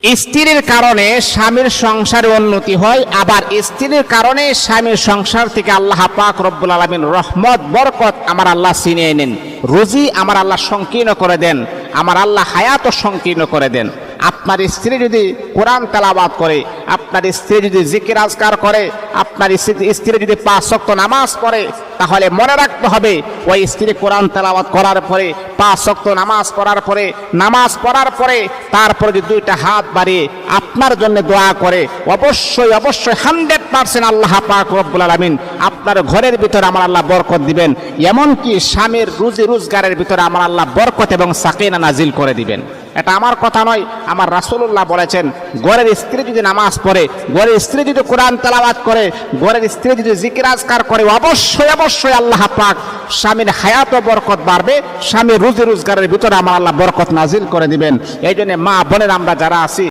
স্ত্রীর কারণে স্বামীর সংসারে উন্নতি হয়, আবার স্ত্রীর কারণে স্বামীর সংসার থেকে আল্লাহ পাক রব্বুল আলামিন রহমত বরকত আমার আল্লাহ ছিনিয়ে নেন, রুজি আমার আল্লাহ সংকীর্ণ করে দেন, আমার আল্লাহ হায়াত সংকীর্ণ করে দেন। আপনার স্ত্রী যদি কোরআন তেলাওয়াত করে, আপনার স্ত্রী যদি জিকির আজকার করে, আপনার স্ত্রী যদি 5 ওয়াক্ত নামাজ পড়ে, তাহলে মনে রাখতে হবে ওই স্ত্রী কোরআন তেলাওয়াত করার পরে, 5 ওয়াক্ত নামাজ পড়ার পরে তারপরে যদি 2টা হাত বাড়িয়ে আপনার জন্য দোয়া করে, অবশ্যই 100% আল্লাহ পাক রব্বুল আলামিন আপনার ঘরের ভিতরে আমার আল্লাহ বরকত দিবেন। এমনকি স্বামীর রুজি রোজগারের ভিতরে আমার আল্লাহ বরকত এবং সাকিনা নাজিল করে দিবেন। এটা আমার কথা নয়, আমার রাসূলুল্লাহ বলেছেন, ঘরের স্ত্রী যদি নামাজ পড়ে, ঘরের স্ত্রী যদি কোরআন তেলাওয়াত করে, ঘরের স্ত্রী যদি জিকির আজকার করে, অবশ্যই আল্লাহ পাক স্বামীর হায়াত ও বরকত বাড়বে, স্বামীর রুজি রোজগারের ভিতরে আমার আল্লাহ বরকত নাজিল করে দিবেন। এই জন্য মা বোনের আমরা যারা আছি